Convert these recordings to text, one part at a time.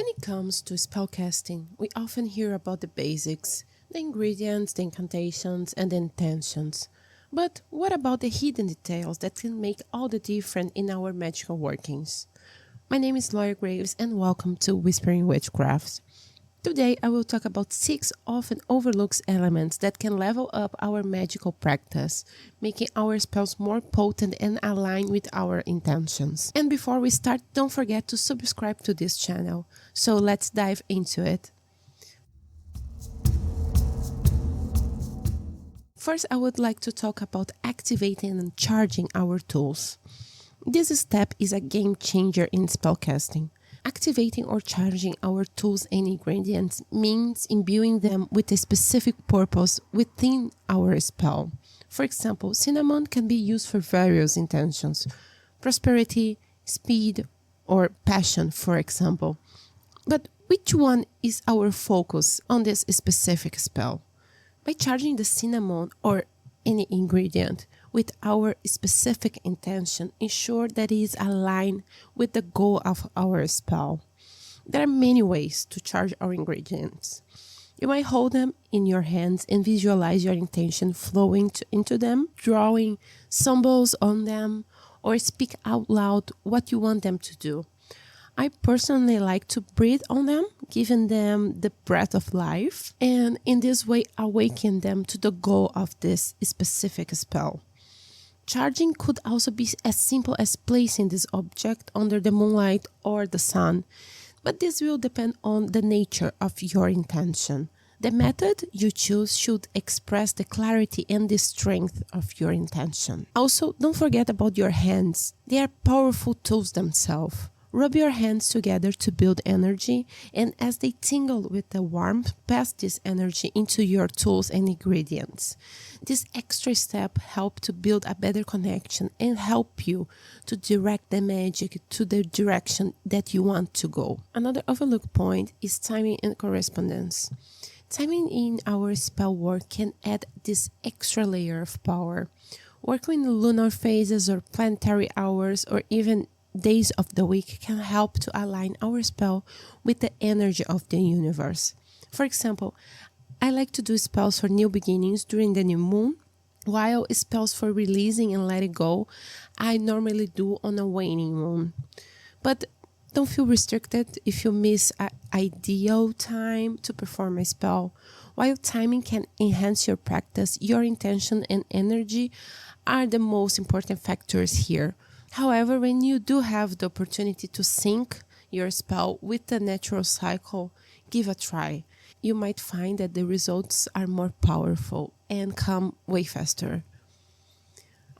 When it comes to spellcasting, we often hear about the basics, the ingredients, the incantations, and the intentions. But what about the hidden details that can make all the difference in our magical workings? My name is Laura Graves and welcome to Whispering Witchcraft. Today I will talk about 6 often overlooked elements that can level up our magical practice, making our spells more potent and aligned with our intentions. And before we start, don't forget to subscribe to this channel. So let's dive into it. First, I would like to talk about activating and charging our tools. This step is a game changer in spellcasting. Activating or charging our tools and ingredients means imbuing them with a specific purpose within our spell. For example, cinnamon can be used for various intentions: prosperity, speed, or passion, for example. But which one is our focus on this specific spell? By charging the cinnamon or any ingredient with our specific intention, ensure that it is aligned with the goal of our spell. There are many ways to charge our ingredients. You might hold them in your hands and visualize your intention flowing into them, drawing symbols on them, or speak out loud what you want them to do. I personally like to breathe on them, giving them the breath of life, and in this way awaken them to the goal of this specific spell. Charging could also be as simple as placing this object under the moonlight or the sun, but this will depend on the nature of your intention. The method you choose should express the clarity and the strength of your intention. Also, don't forget about your hands. They are powerful tools themselves. Rub your hands together to build energy, and as they tingle with the warmth, pass this energy into your tools and ingredients. This extra step helps to build a better connection and help you to direct the magic to the direction that you want to go. Another overlooked point is timing and correspondence. Timing in our spell work can add this extra layer of power. Working in lunar phases or planetary hours or even days of the week can help to align our spell with the energy of the universe. For example, I like to do spells for new beginnings during the new moon, while spells for releasing and letting go I normally do on a waning moon. But don't feel restricted if you miss an ideal time to perform a spell. While timing can enhance your practice, your intention and energy are the most important factors here. However, when you do have the opportunity to sync your spell with the natural cycle, give a try. You might find that the results are more powerful and come way faster.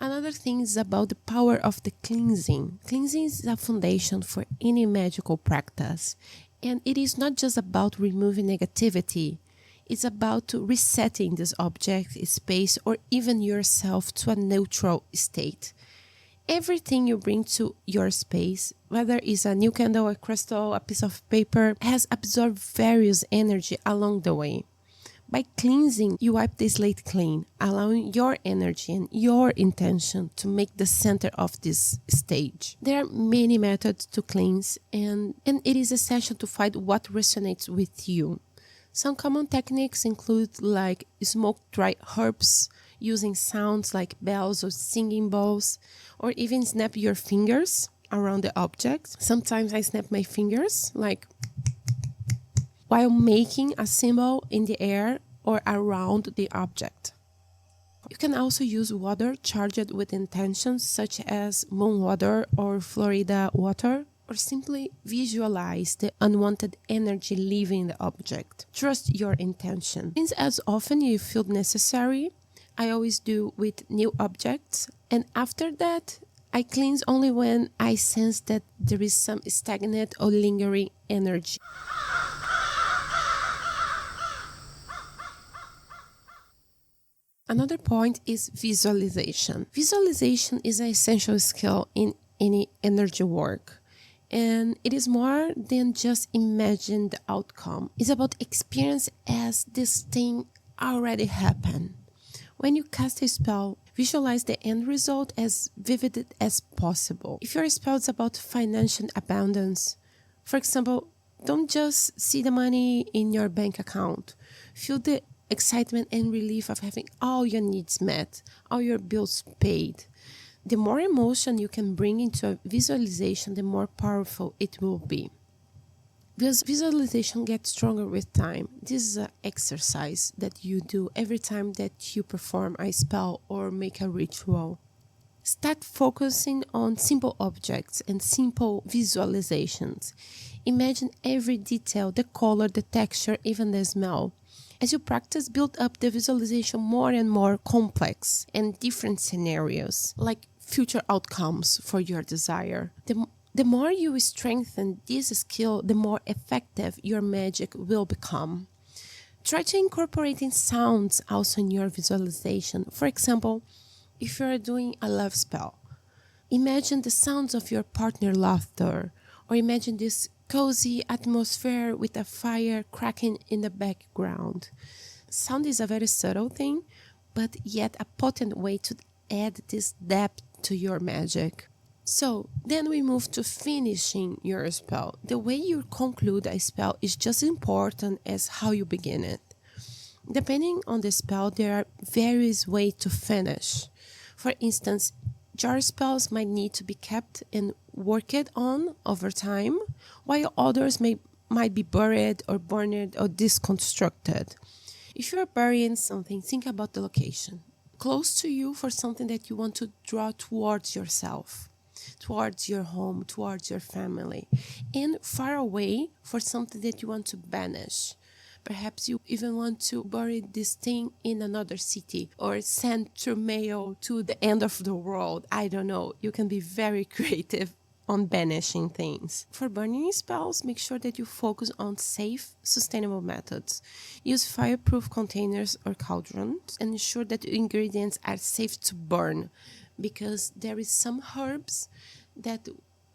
Another thing is about the power of the cleansing. Cleansing is a foundation for any magical practice. And it is not just about removing negativity. It's about resetting this object, space, or even yourself to a neutral state. Everything you bring to your space, whether it's a new candle, a crystal, a piece of paper, has absorbed various energy along the way. By cleansing, you wipe the slate clean, allowing your energy and your intention to make the center of this stage. There are many methods to cleanse, and it is essential to find what resonates with you. Some common techniques include like smoke dry herbs, using sounds like bells or singing bowls, or even snap your fingers around the object. Sometimes I snap my fingers like while making a symbol in the air or around the object. You can also use water charged with intentions such as moon water or Florida water, or simply visualize the unwanted energy leaving the object. Trust your intention. Cleanse as often you feel necessary. I always do with new objects, and after that, I cleanse only when I sense that there is some stagnant or lingering energy. Another point is visualization. Visualization is an essential skill in any energy work. And it is more than just imagine the outcome. It's about experience as this thing already happened. When you cast a spell, visualize the end result as vivid as possible. If your spell is about financial abundance, for example, Don't just see the money in your bank account. Feel the excitement and relief of having all your needs met, all your bills paid. The more emotion you can bring into a visualization, the more powerful it will be. Because visualization gets stronger with time. This is an exercise that you do every time that you perform a spell or make a ritual. Start focusing on simple objects and simple visualizations. Imagine every detail, the color, the texture, even the smell. As you practice, build up the visualization more and more complex and different scenarios, like future outcomes for your desire. The more you strengthen this skill, the more effective your magic will become. Try to incorporate in sounds also in your visualization. For example, if you are doing a love spell, imagine the sounds of your partner's laughter, or imagine this cozy atmosphere with a fire cracking in the background. Sound is a very subtle thing, but yet a potent way to add this depth to your magic. So then we move to finishing your spell. The way you conclude a spell is just as important as how you begin it. Depending on the spell, there are various ways to finish. For instance, jar spells might need to be kept and worked on over time, while others might be buried or burned or deconstructed. If you're burying something, think about the location. Close to you for something that you want to draw towards yourself, towards your home, towards your family, and far away for something that you want to banish. Perhaps you even want to bury this thing in another city or send through mail to the end of the world. I don't know. You can be very creative on banishing things. For burning spells, make sure that you focus on safe, sustainable methods. Use fireproof containers or cauldrons and ensure that the ingredients are safe to burn, because there is some herbs that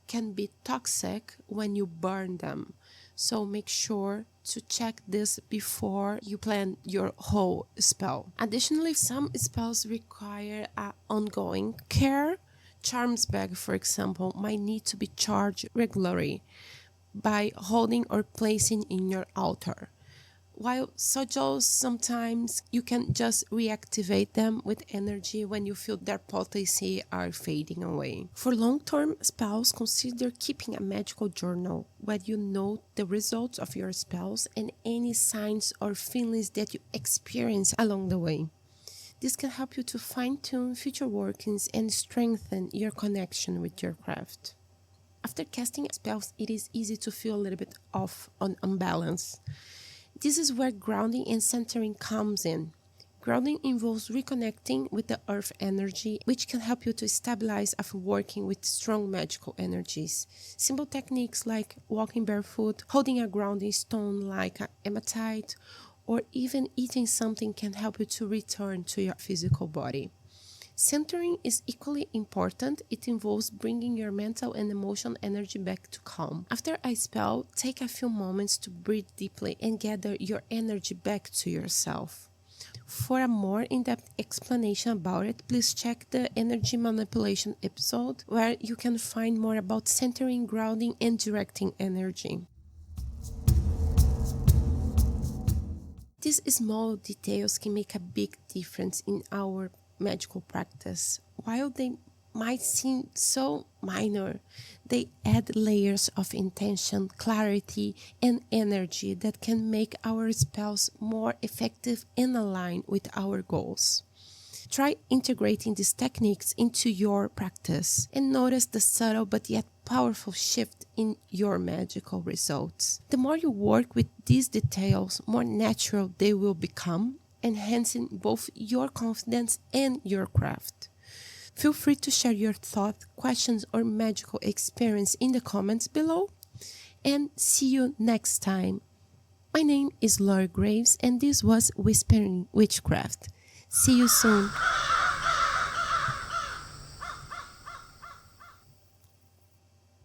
can be toxic when you burn them. So make sure to check this before you plan your whole spell. Additionally, some spells require ongoing care. Charms bag, for example, might need to be charged regularly by holding or placing in your altar. While sigils, sometimes you can just reactivate them with energy when you feel their potency are fading away. For long-term spells, consider keeping a magical journal where you note the results of your spells and any signs or feelings that you experience along the way. This can help you to fine-tune future workings and strengthen your connection with your craft. After casting spells, it is easy to feel a little bit off on unbalance. This is where grounding and centering comes in. Grounding involves reconnecting with the earth energy, which can help you to stabilize after working with strong magical energies. Simple techniques like walking barefoot, holding a grounding stone like a hematite, or even eating something can help you to return to your physical body. Centering is equally important. It involves bringing your mental and emotional energy back to calm. After a spell, take a few moments to breathe deeply and gather your energy back to yourself. For a more in-depth explanation about it, please check the energy manipulation episode, where you can find more about centering, grounding, and directing energy. These small details can make a big difference in our magical practice. While they might seem so minor, they add layers of intention, clarity, and energy that can make our spells more effective and aligned with our goals. Try integrating these techniques into your practice and notice the subtle but yet powerful shift in your magical results. The more you work with these details, more natural they will become, enhancing both your confidence and your craft. Feel free to share your thoughts, questions, or magical experience in the comments below, and see you next time. My name is Laura Graves, and this was Whispering Witchcraft. See you soon.